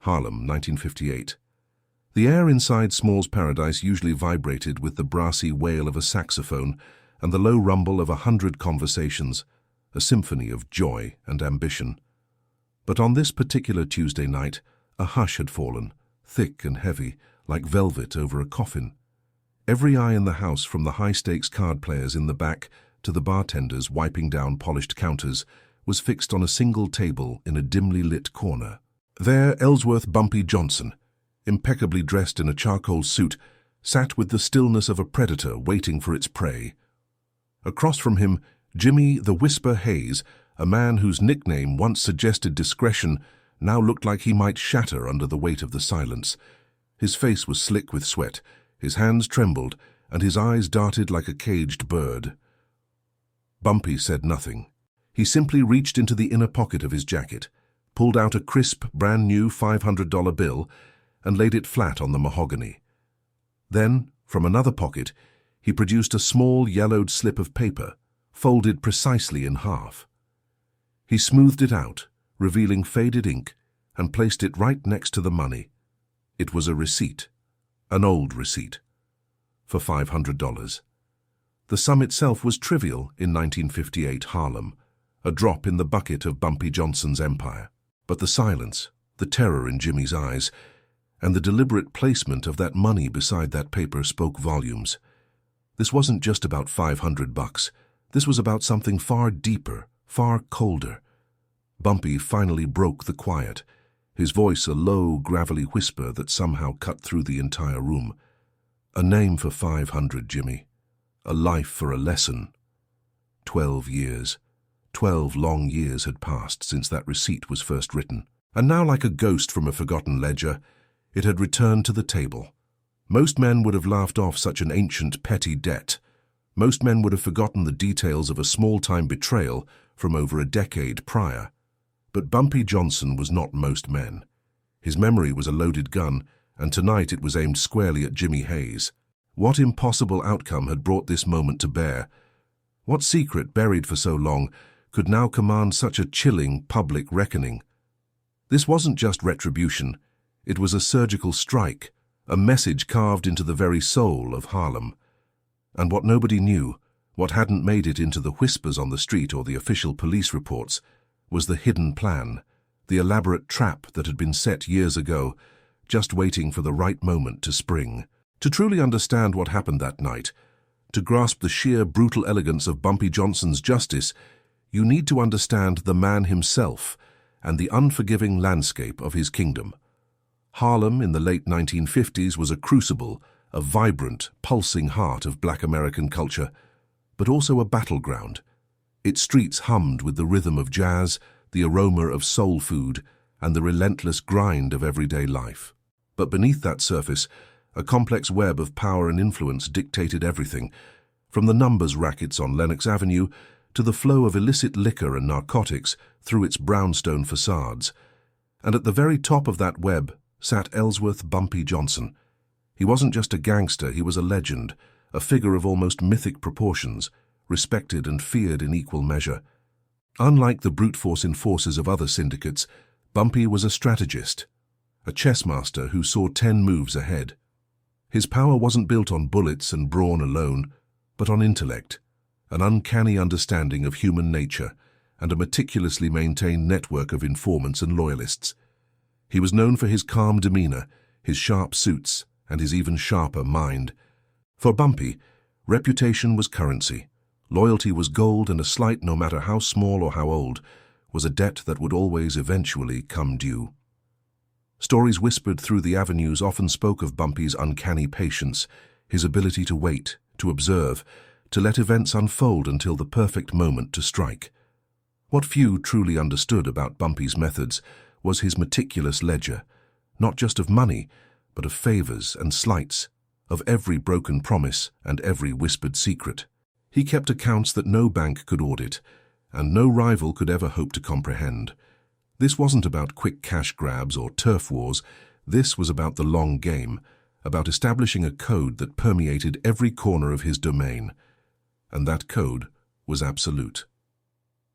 Harlem, 1958. The air inside Small's paradise usually vibrated with the brassy wail of a saxophone and the low rumble of 100 conversations, a symphony of joy and ambition. But on this particular Tuesday night, a hush had fallen, thick and heavy, like velvet over a coffin. Every eye in the house, from the high-stakes card players in the back to the bartenders wiping down polished counters, was fixed on a single table in a dimly lit corner. There, Ellsworth Bumpy Johnson, impeccably dressed in a charcoal suit, sat with the stillness of a predator waiting for its prey. Across from him, Jimmy the Whisper Hayes, a man whose nickname once suggested discretion, now looked like he might shatter under the weight of the silence. His face was slick with sweat, his hands trembled, and his eyes darted like a caged bird. Bumpy said nothing. He simply reached into the inner pocket of his jacket, pulled out a crisp, brand-new $500 bill, and laid it flat on the mahogany. Then, from another pocket, he produced a small yellowed slip of paper, folded precisely in half. He smoothed it out, revealing faded ink, and placed it right next to the money. It was a receipt, an old receipt, for $500. The sum itself was trivial in 1958 Harlem, a drop in the bucket of Bumpy Johnson's empire. But the silence, the terror in Jimmy's eyes, and the deliberate placement of that money beside that paper spoke volumes. This wasn't just about $500. This was about something far deeper, far colder. Bumpy finally broke the quiet, his voice a low, gravelly whisper that somehow cut through the entire room. A name for 500, Jimmy. A life for a lesson. 12 years. 12 long years had passed since that receipt was first written. And now, like a ghost from a forgotten ledger, it had returned to the table. Most men would have laughed off such an ancient, petty debt. Most men would have forgotten the details of a small-time betrayal from over a decade prior. But Bumpy Johnson was not most men. His memory was a loaded gun, and tonight it was aimed squarely at Jimmy Hayes. What impossible outcome had brought this moment to bear? What secret, buried for so long, could now command such a chilling public reckoning? This wasn't just retribution. It was a surgical strike, a message carved into the very soul of Harlem. And what nobody knew, what hadn't made it into the whispers on the street or the official police reports, was the hidden plan, the elaborate trap that had been set years ago, just waiting for the right moment to spring. To truly understand what happened that night, to grasp the sheer brutal elegance of Bumpy Johnson's justice, you need to understand the man himself and the unforgiving landscape of his kingdom. Harlem in the late 1950s was a crucible, a vibrant, pulsing heart of Black American culture, but also a battleground. Its streets hummed with the rhythm of jazz, the aroma of soul food, and the relentless grind of everyday life. But beneath that surface, a complex web of power and influence dictated everything, from the numbers rackets on Lenox Avenue to the flow of illicit liquor and narcotics through its brownstone facades. And at the very top of that web sat Ellsworth Bumpy Johnson. He wasn't just a gangster, he was a legend, a figure of almost mythic proportions, respected and feared in equal measure. Unlike the brute force enforcers of other syndicates, Bumpy was a strategist, a chess master who saw 10 moves ahead. His power wasn't built on bullets and brawn alone, but on intellect, an uncanny understanding of human nature, and a meticulously maintained network of informants and loyalists. He was known for his calm demeanor, his sharp suits, and his even sharper mind. For Bumpy, reputation was currency. Loyalty was gold, and a slight, no matter how small or how old, was a debt that would always eventually come due. Stories whispered through the avenues often spoke of Bumpy's uncanny patience, his ability to wait, to observe, to let events unfold until the perfect moment to strike. What few truly understood about Bumpy's methods was his meticulous ledger, not just of money, but of favors and slights, of every broken promise and every whispered secret. He kept accounts that no bank could audit, and no rival could ever hope to comprehend. This wasn't about quick cash grabs or turf wars. This was about the long game, about establishing a code that permeated every corner of his domain. And that code was absolute.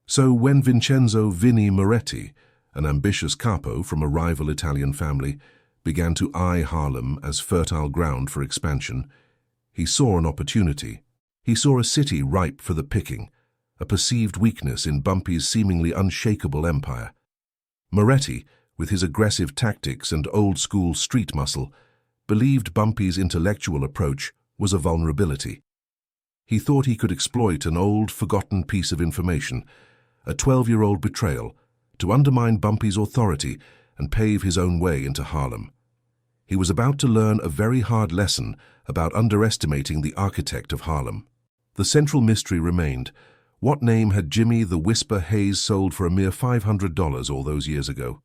So when Vincenzo "Vinny" Moretti, an ambitious capo from a rival Italian family, began to eye Harlem as fertile ground for expansion. He saw an opportunity. He saw a city ripe for the picking, a perceived weakness in Bumpy's seemingly unshakable empire. Moretti, with his aggressive tactics and old-school street muscle, believed Bumpy's intellectual approach was a vulnerability. He thought he could exploit an old, forgotten piece of information, a 12-year-old betrayal, to undermine Bumpy's authority and pave his own way into Harlem. He was about to learn a very hard lesson about underestimating the architect of Harlem. The central mystery remained. What name had Jimmy the Whisper Hayes sold for a mere $500 all those years ago?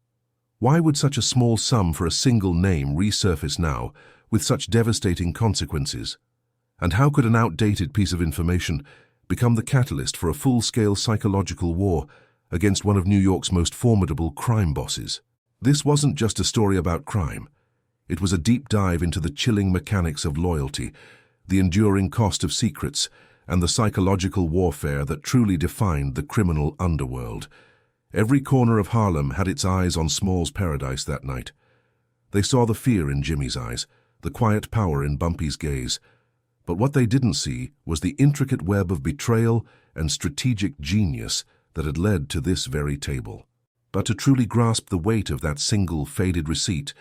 Why would such a small sum for a single name resurface now, with such devastating consequences? And how could an outdated piece of information become the catalyst for a full-scale psychological war against one of New York's most formidable crime bosses? This wasn't just a story about crime. It was a deep dive into the chilling mechanics of loyalty, the enduring cost of secrets, and the psychological warfare that truly defined the criminal underworld. Every corner of Harlem had its eyes on Small's paradise that night. They saw the fear in Jimmy's eyes, the quiet power in Bumpy's gaze. But what they didn't see was the intricate web of betrayal and strategic genius that had led to this very table. But to truly grasp the weight of that single faded receipt,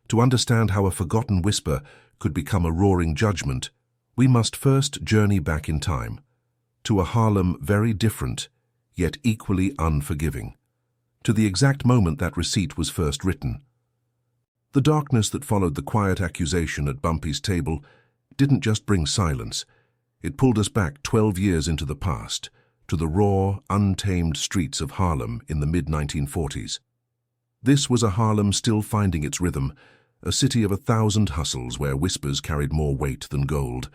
to understand how a forgotten whisper could become a roaring judgment, we must first journey back in time, to a Harlem very different, yet equally unforgiving, to the exact moment that receipt was first written. The darkness that followed the quiet accusation at Bumpy's table didn't just bring silence. It pulled us back 12 years into the past, to the raw, untamed streets of Harlem in the mid-1940s. This was a Harlem still finding its rhythm, a city of 1,000 hustles where whispers carried more weight than gold.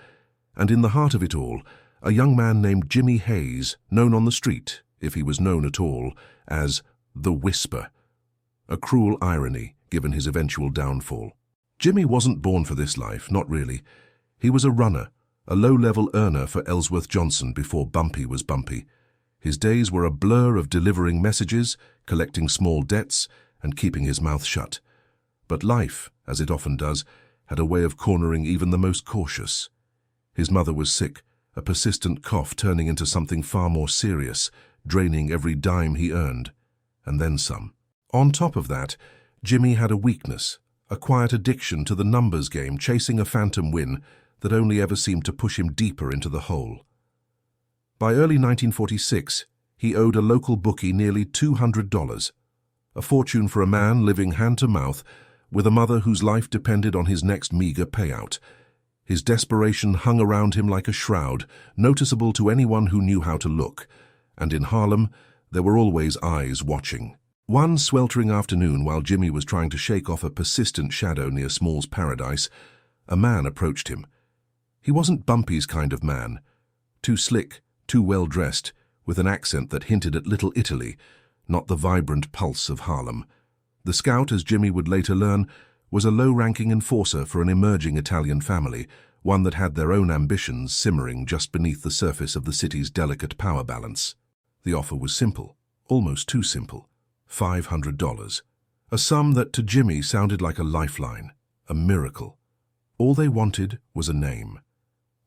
And in the heart of it all, a young man named Jimmy Hayes, known on the street, if he was known at all, as the Whisper. A cruel irony, given his eventual downfall. Jimmy wasn't born for this life, not really. He was a runner, a low-level earner for Ellsworth Johnson before Bumpy was Bumpy. His days were a blur of delivering messages, collecting small debts, and keeping his mouth shut. But life, as it often does, had a way of cornering even the most cautious. His mother was sick, a persistent cough turning into something far more serious, draining every dime he earned, and then some. On top of that, Jimmy had a weakness, a quiet addiction to the numbers game, chasing a phantom win that only ever seemed to push him deeper into the hole. By early 1946, he owed a local bookie nearly $200, a fortune for a man living hand-to-mouth with a mother whose life depended on his next meager payout. His desperation hung around him like a shroud, noticeable to anyone who knew how to look, and in Harlem, there were always eyes watching. One sweltering afternoon, while Jimmy was trying to shake off a persistent shadow near Small's paradise, a man approached him. He wasn't Bumpy's kind of man. Too slick, too well-dressed, with an accent that hinted at Little Italy, not the vibrant pulse of Harlem. The scout, as Jimmy would later learn, was a low-ranking enforcer for an emerging Italian family, one that had their own ambitions simmering just beneath the surface of the city's delicate power balance. The offer was simple, almost too simple. $500. A sum that to Jimmy sounded like a lifeline, a miracle. All they wanted was a name.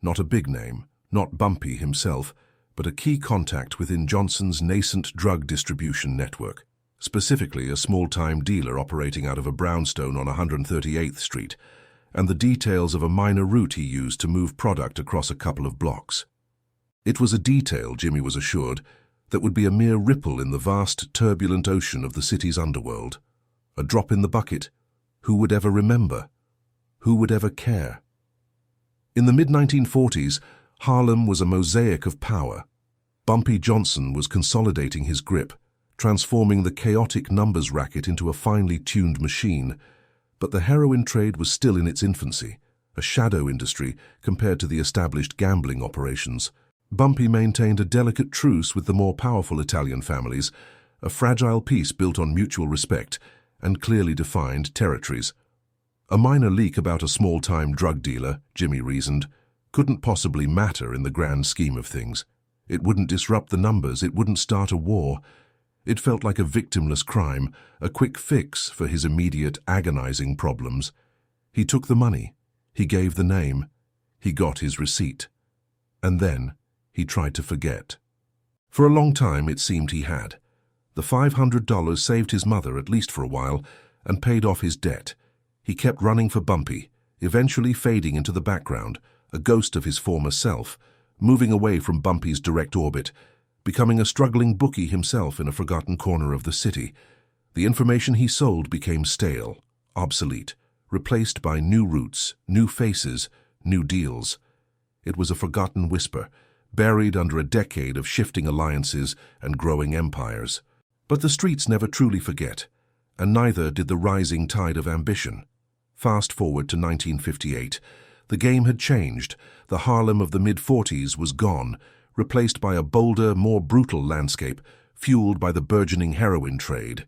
Not a big name, not Bumpy himself, but a key contact within Johnson's nascent drug distribution network. Specifically a small-time dealer operating out of a brownstone on 138th Street, and the details of a minor route he used to move product across a couple of blocks. It was a detail, Jimmy was assured, that would be a mere ripple in the vast, turbulent ocean of the city's underworld. A drop in the bucket. Who would ever remember? Who would ever care? In the mid-1940s, Harlem was a mosaic of power. Bumpy Johnson was consolidating his grip, transforming the chaotic numbers racket into a finely tuned machine. But the heroin trade was still in its infancy, a shadow industry compared to the established gambling operations. Bumpy maintained a delicate truce with the more powerful Italian families, a fragile peace built on mutual respect and clearly defined territories. A minor leak about a small-time drug dealer, Jimmy reasoned, couldn't possibly matter in the grand scheme of things. It wouldn't disrupt the numbers, it wouldn't start a war. It felt like a victimless crime, a quick fix for his immediate, agonizing problems. He took the money. He gave the name. He got his receipt. And then he tried to forget. For a long time, it seemed he had. The $500 saved his mother, at least for a while, and paid off his debt. He kept running for Bumpy, eventually fading into the background, a ghost of his former self, moving away from Bumpy's direct orbit, becoming a struggling bookie himself in a forgotten corner of the city. The information he sold became stale, obsolete, replaced by new routes, new faces, new deals. It was a forgotten whisper, buried under a decade of shifting alliances and growing empires. But the streets never truly forget, and neither did the rising tide of ambition. Fast forward to 1958. The game had changed. The Harlem of the mid-40s was gone, replaced by a bolder, more brutal landscape, fueled by the burgeoning heroin trade.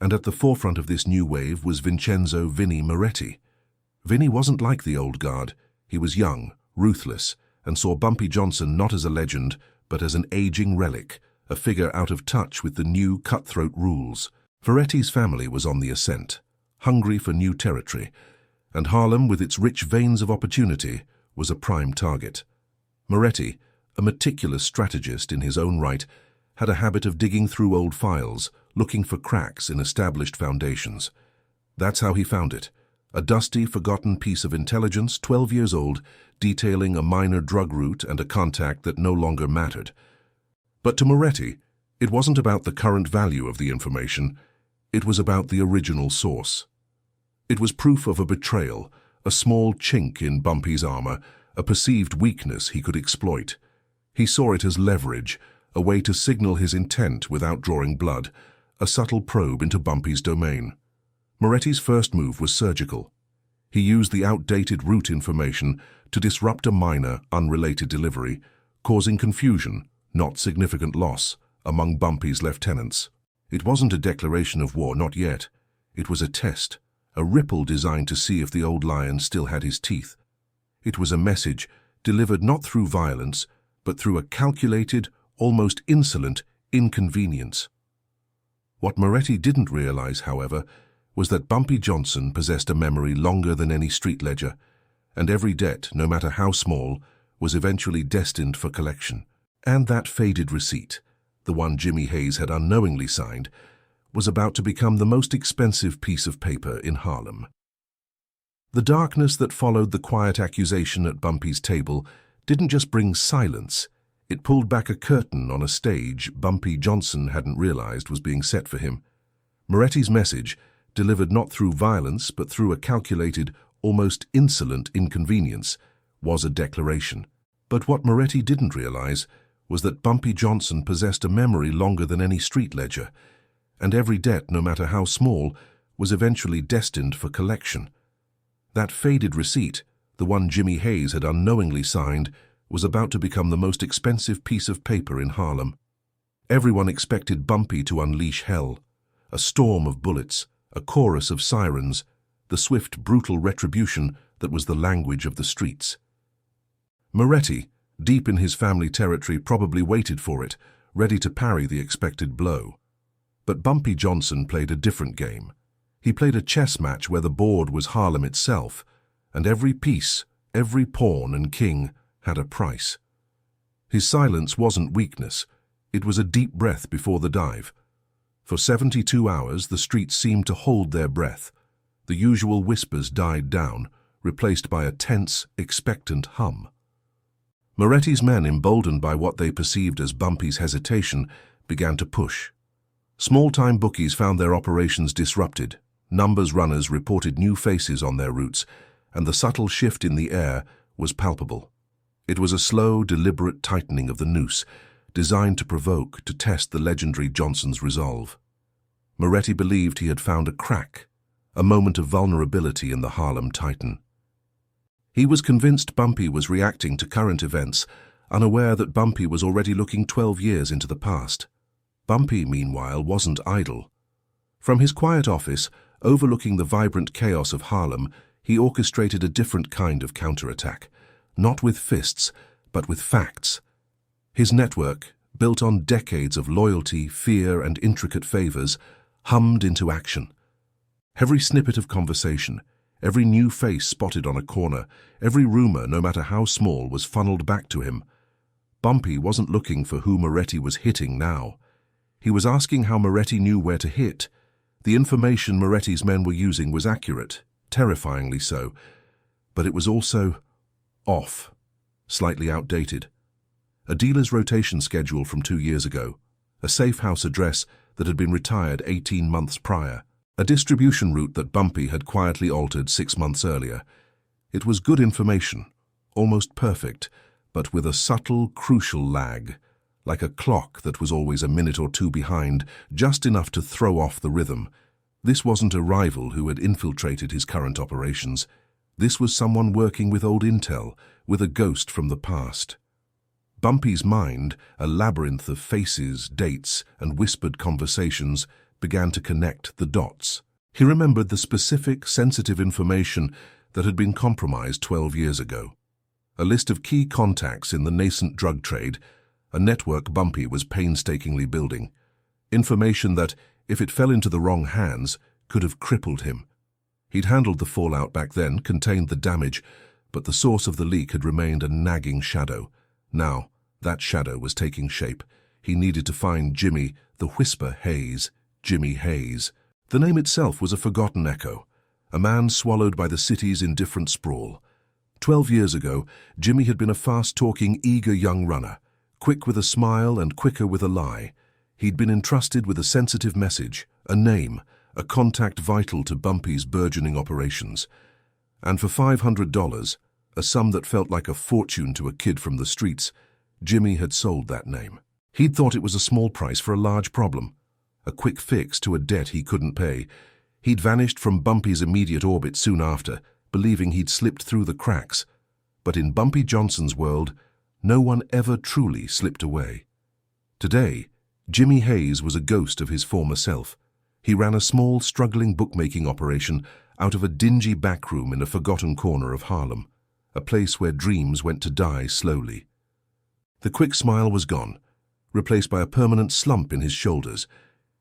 And at the forefront of this new wave was Vincenzo "Vinny" Moretti. Vinny wasn't like the old guard. He was young, ruthless, and saw Bumpy Johnson not as a legend, but as an aging relic, a figure out of touch with the new cutthroat rules. Moretti's family was on the ascent, hungry for new territory, and Harlem, with its rich veins of opportunity, was a prime target. Moretti, a meticulous strategist in his own right, had a habit of digging through old files, looking for cracks in established foundations. That's how he found it. A dusty, forgotten piece of intelligence, 12 years old, detailing a minor drug route and a contact that no longer mattered. But to Moretti, it wasn't about the current value of the information. It was about the original source. It was proof of a betrayal, a small chink in Bumpy's armor, a perceived weakness he could exploit. He saw it as leverage, a way to signal his intent without drawing blood, a subtle probe into Bumpy's domain. Moretti's first move was surgical. He used the outdated route information to disrupt a minor, unrelated delivery, causing confusion, not significant loss, among Bumpy's lieutenants. It wasn't a declaration of war, not yet. It was a test, a ripple designed to see if the old lion still had his teeth. It was a message delivered not through violence, but through a calculated, almost insolent inconvenience. What Moretti didn't realize, however, was that Bumpy Johnson possessed a memory longer than any street ledger, and every debt, no matter how small, was eventually destined for collection. And that faded receipt, the one Jimmy Hayes had unknowingly signed, was about to become the most expensive piece of paper in Harlem. The darkness that followed the quiet accusation at Bumpy's table didn't just bring silence, it pulled back a curtain on a stage Bumpy Johnson hadn't realized was being set for him. Moretti's message, delivered not through violence but through a calculated, almost insolent inconvenience, was a declaration. But what Moretti didn't realize was that Bumpy Johnson possessed a memory longer than any street ledger, and every debt, no matter how small, was eventually destined for collection. That faded receipt, the one Jimmy Hayes had unknowingly signed, was about to become the most expensive piece of paper in Harlem. Everyone expected Bumpy to unleash hell, a storm of bullets, a chorus of sirens, the swift, brutal retribution that was the language of the streets. Moretti, deep in his family territory, probably waited for it, ready to parry the expected blow. But Bumpy Johnson played a different game. He played a chess match where the board was Harlem itself, and every piece, every pawn and king had a price. His silence wasn't weakness. It was a deep breath before the dive. For 72 hours, the streets seemed to hold their breath. The usual whispers died down, replaced by a tense, expectant hum. Moretti's men, emboldened by what they perceived as Bumpy's hesitation, began to push. Small-time bookies found their operations disrupted. Numbers runners reported new faces on their routes, and the subtle shift in the air was palpable. It was a slow, deliberate tightening of the noose, designed to provoke, to test the legendary Johnson's resolve. Moretti believed he had found a crack, a moment of vulnerability in the Harlem Titan. He was convinced Bumpy was reacting to current events, unaware that Bumpy was already looking 12 years into the past. Bumpy, meanwhile, wasn't idle. From his quiet office, overlooking the vibrant chaos of Harlem, he orchestrated a different kind of counterattack, not with fists, but with facts. His network, built on decades of loyalty, fear, and intricate favors, hummed into action. Every snippet of conversation, every new face spotted on a corner, every rumor, no matter how small, was funneled back to him. Bumpy wasn't looking for who Moretti was hitting now. He was asking how Moretti knew where to hit. The information Moretti's men were using was accurate, terrifyingly so, but it was also off, slightly outdated. A dealer's rotation schedule from 2 years ago, a safe house address that had been retired 18 months prior, a distribution route that Bumpy had quietly altered 6 months earlier. It was good information, almost perfect, but with a subtle, crucial lag, like a clock that was always a minute or two behind, just enough to throw off the rhythm. This wasn't a rival who had infiltrated his current operations. This was someone working with old intel, with a ghost from the past. Bumpy's mind, a labyrinth of faces, dates, and whispered conversations, began to connect the dots. He remembered the specific, sensitive information that had been compromised 12 years ago. A list of key contacts in the nascent drug trade, a network Bumpy was painstakingly building. Information that, if it fell into the wrong hands, could have crippled him. He'd handled the fallout back then, contained the damage, but the source of the leak had remained a nagging shadow. Now, that shadow was taking shape. He needed to find Jimmy, the Whisper Hayes, Jimmy Hayes. The name itself was a forgotten echo, a man swallowed by the city's indifferent sprawl. 12 years ago, Jimmy had been a fast-talking, eager young runner, quick with a smile and quicker with a lie. He'd been entrusted with a sensitive message, a name, a contact vital to Bumpy's burgeoning operations. And for $500, a sum that felt like a fortune to a kid from the streets, Jimmy had sold that name. He'd thought it was a small price for a large problem, a quick fix to a debt he couldn't pay. He'd vanished from Bumpy's immediate orbit soon after, believing he'd slipped through the cracks. But in Bumpy Johnson's world, no one ever truly slipped away. Today, Jimmy Hayes was a ghost of his former self. He ran a small, struggling bookmaking operation out of a dingy back room in a forgotten corner of Harlem, a place where dreams went to die slowly. The quick smile was gone, replaced by a permanent slump in his shoulders.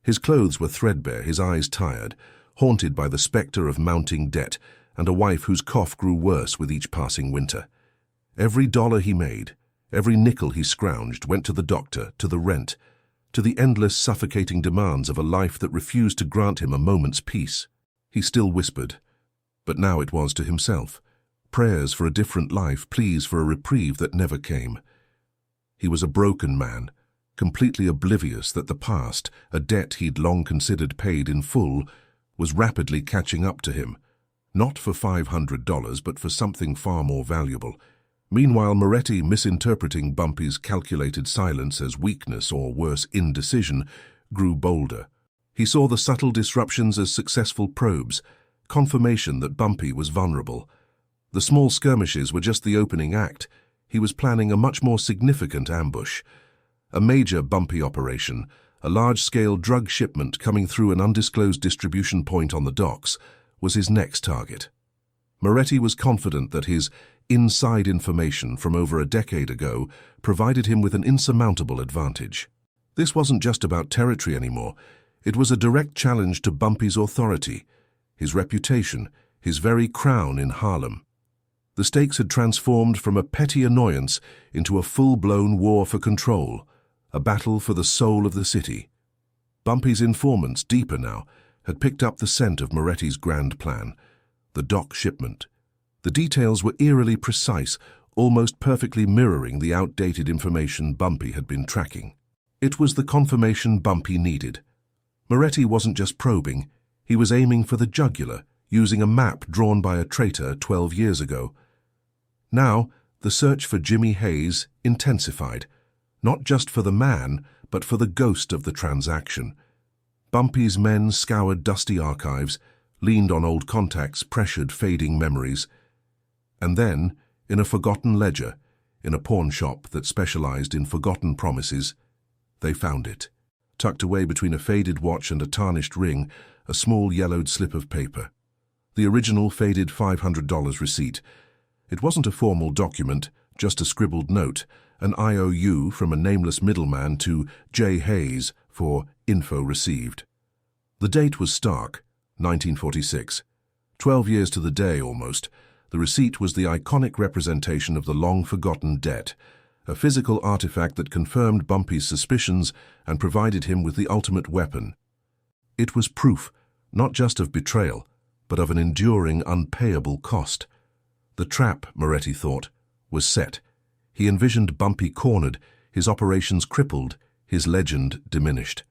His clothes were threadbare, his eyes tired, haunted by the specter of mounting debt and a wife whose cough grew worse with each passing winter. Every dollar he made, every nickel he scrounged went to the doctor, to the rent, to the endless suffocating demands of a life that refused to grant him a moment's peace. He still whispered, but now it was to himself. Prayers for a different life, pleas for a reprieve that never came. He was a broken man, completely oblivious that the past, a debt he'd long considered paid in full, was rapidly catching up to him, not for $500, but for something far more valuable. Meanwhile, Moretti, misinterpreting Bumpy's calculated silence as weakness or worse, indecision, grew bolder. He saw the subtle disruptions as successful probes, confirmation that Bumpy was vulnerable. The small skirmishes were just the opening act. He was planning a much more significant ambush. A major Bumpy operation, a large-scale drug shipment coming through an undisclosed distribution point on the docks, was his next target. Moretti was confident that his inside information from over a decade ago provided him with an insurmountable advantage. This wasn't just about territory anymore. It was a direct challenge to Bumpy's authority, his reputation, his very crown in Harlem. The stakes had transformed from a petty annoyance into a full-blown war for control, a battle for the soul of the city. Bumpy's informants, deeper now, had picked up the scent of Moretti's grand plan, the dock shipment. The details were eerily precise, almost perfectly mirroring the outdated information Bumpy had been tracking. It was the confirmation Bumpy needed. Moretti wasn't just probing, he was aiming for the jugular, using a map drawn by a traitor 12 years ago. Now, the search for Jimmy Hayes intensified, not just for the man, but for the ghost of the transaction. Bumpy's men scoured dusty archives, leaned on old contacts, pressured fading memories. And then, in a forgotten ledger, in a pawn shop that specialized in forgotten promises, they found it. Tucked away between a faded watch and a tarnished ring, a small yellowed slip of paper. The original faded $500 receipt. It wasn't a formal document, just a scribbled note, an IOU from a nameless middleman to J. Hayes for info received. The date was stark, 1946. 12 years to the day almost. The receipt was the iconic representation of the long-forgotten debt, a physical artifact that confirmed Bumpy's suspicions and provided him with the ultimate weapon. It was proof, not just of betrayal, but of an enduring, unpayable cost. The trap, Moretti thought, was set. He envisioned Bumpy cornered, his operations crippled, his legend diminished.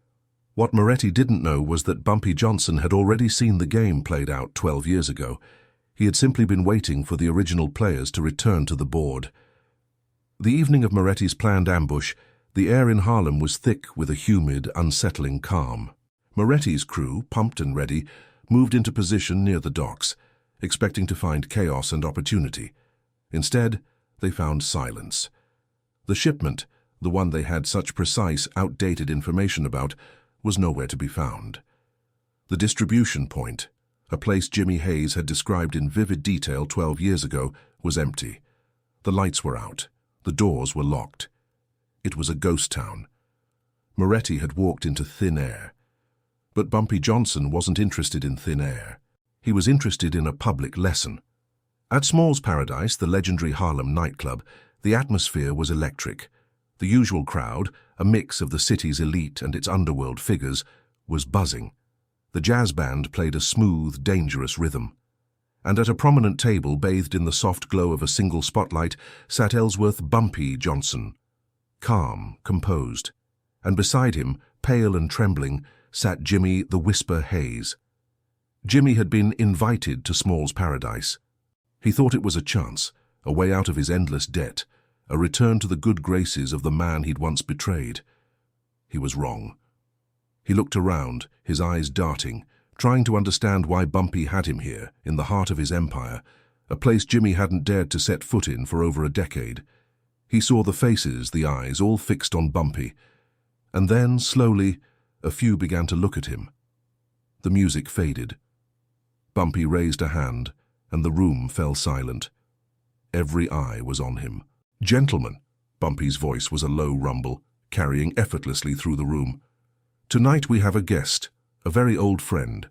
What Moretti didn't know was that Bumpy Johnson had already seen the game played out 12 years ago. He had simply been waiting for the original players to return to the board. The evening of Moretti's planned ambush, the air in Harlem was thick with a humid, unsettling calm. Moretti's crew, pumped and ready, moved into position near the docks, expecting to find chaos and opportunity. Instead, they found silence. The shipment, the one they had such precise, outdated information about, was nowhere to be found. The distribution point, a place Jimmy Hayes had described in vivid detail 12 years ago, was empty. The lights were out. The doors were locked. It was a ghost town. Moretti had walked into thin air. But Bumpy Johnson wasn't interested in thin air. He was interested in a public lesson. At Small's Paradise, the legendary Harlem nightclub, the atmosphere was electric. The usual crowd, a mix of the city's elite and its underworld figures, was buzzing. The jazz band played a smooth, dangerous rhythm. And at a prominent table bathed in the soft glow of a single spotlight sat Ellsworth Bumpy Johnson, calm, composed. And beside him, pale and trembling, sat Jimmy the Whisper Hayes. Jimmy had been invited to Small's Paradise. He thought it was a chance, a way out of his endless debt, a return to the good graces of the man he'd once betrayed. He was wrong. He looked around, his eyes darting, trying to understand why Bumpy had him here, in the heart of his empire, a place Jimmy hadn't dared to set foot in for over a decade. He saw the faces, the eyes, all fixed on Bumpy. And then, slowly, a few began to look at him. The music faded. Bumpy raised a hand, and the room fell silent. Every eye was on him. "Gentlemen," Bumpy's voice was a low rumble, carrying effortlessly through the room. "Tonight we have a guest, a very old friend."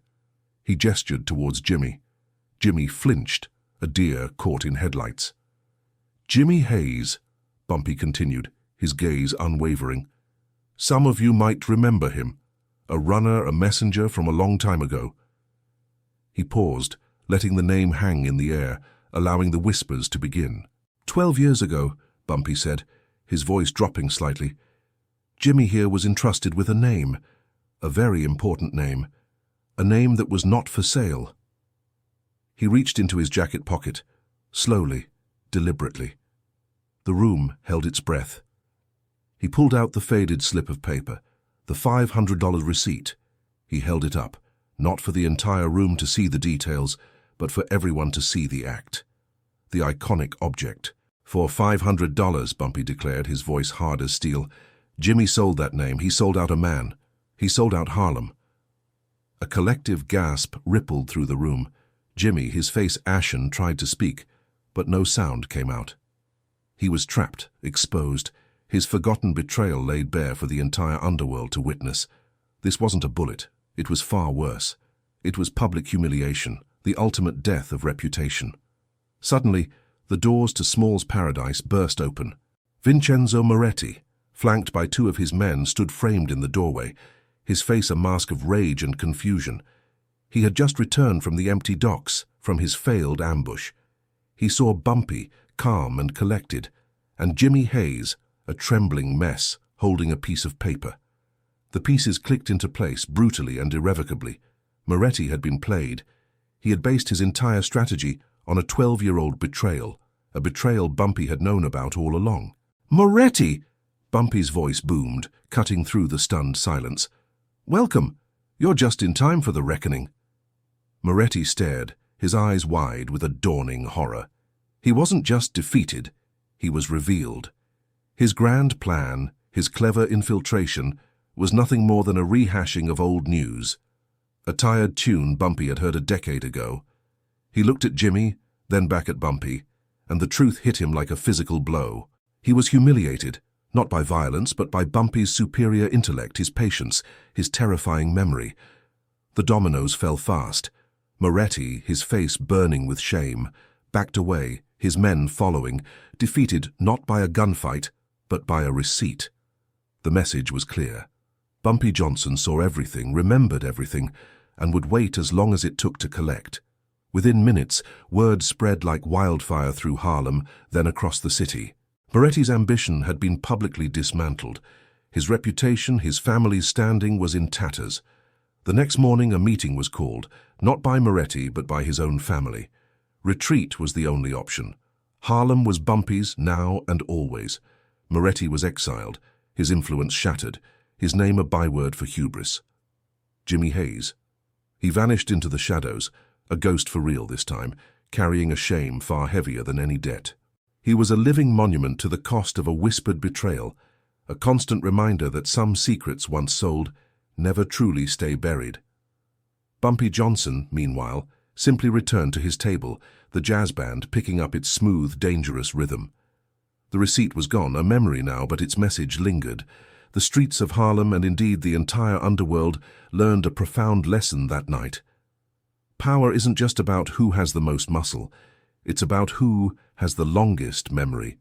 He gestured towards Jimmy. Jimmy flinched, a deer caught in headlights. "Jimmy Hayes," Bumpy continued, his gaze unwavering. "Some of you might remember him, a runner, a messenger from a long time ago." He paused, letting the name hang in the air, allowing the whispers to begin. 12 years ago," Bumpy said, his voice dropping slightly. "Jimmy here was entrusted with a name, a very important name, a name that was not for sale." He reached into his jacket pocket, slowly, deliberately. The room held its breath. He pulled out the faded slip of paper, the $500 receipt. He held it up, not for the entire room to see the details, but for everyone to see the act. The iconic object. "For $500, Bumpy declared, his voice hard as steel. "Jimmy sold that name. He sold out a man. He sold out Harlem." A collective gasp rippled through the room. Jimmy, his face ashen, tried to speak, but no sound came out. He was trapped, exposed, his forgotten betrayal laid bare for the entire underworld to witness. This wasn't a bullet. It was far worse. It was public humiliation, the ultimate death of reputation. Suddenly, the doors to Small's Paradise burst open. Vincenzo Moretti, flanked by two of his men, stood framed in the doorway, his face a mask of rage and confusion. He had just returned from the empty docks, from his failed ambush. He saw Bumpy, calm and collected, and Jimmy Hayes, a trembling mess, holding a piece of paper. The pieces clicked into place brutally and irrevocably. Moretti had been played. He had based his entire strategy on a 12-year-old betrayal, a betrayal Bumpy had known about all along. "Moretti!" Bumpy's voice boomed, cutting through the stunned silence. "Welcome. You're just in time for the reckoning." Moretti stared, his eyes wide with a dawning horror. He wasn't just defeated, he was revealed. His grand plan, his clever infiltration, was nothing more than a rehashing of old news. A tired tune Bumpy had heard a decade ago. He looked at Jimmy, then back at Bumpy, and the truth hit him like a physical blow. He was humiliated, not by violence, but by Bumpy's superior intellect, his patience, his terrifying memory. The dominoes fell fast. Moretti, his face burning with shame, backed away, his men following, defeated not by a gunfight, but by a receipt. The message was clear. Bumpy Johnson saw everything, remembered everything, and would wait as long as it took to collect. Within minutes, word spread like wildfire through Harlem, then across the city. Moretti's ambition had been publicly dismantled. His reputation, his family's standing was in tatters. The next morning a meeting was called, not by Moretti but by his own family. Retreat was the only option. Harlem was Bumpy's now and always. Moretti was exiled, his influence shattered, his name a byword for hubris. Jimmy Hayes. He vanished into the shadows, a ghost for real this time, carrying a shame far heavier than any debt. He was a living monument to the cost of a whispered betrayal, a constant reminder that some secrets once sold never truly stay buried. Bumpy Johnson, meanwhile, simply returned to his table, the jazz band picking up its smooth, dangerous rhythm. The receipt was gone, a memory now, but its message lingered. The streets of Harlem, and indeed the entire underworld, learned a profound lesson that night. Power isn't just about who has the most muscle. It's about who has the longest memory.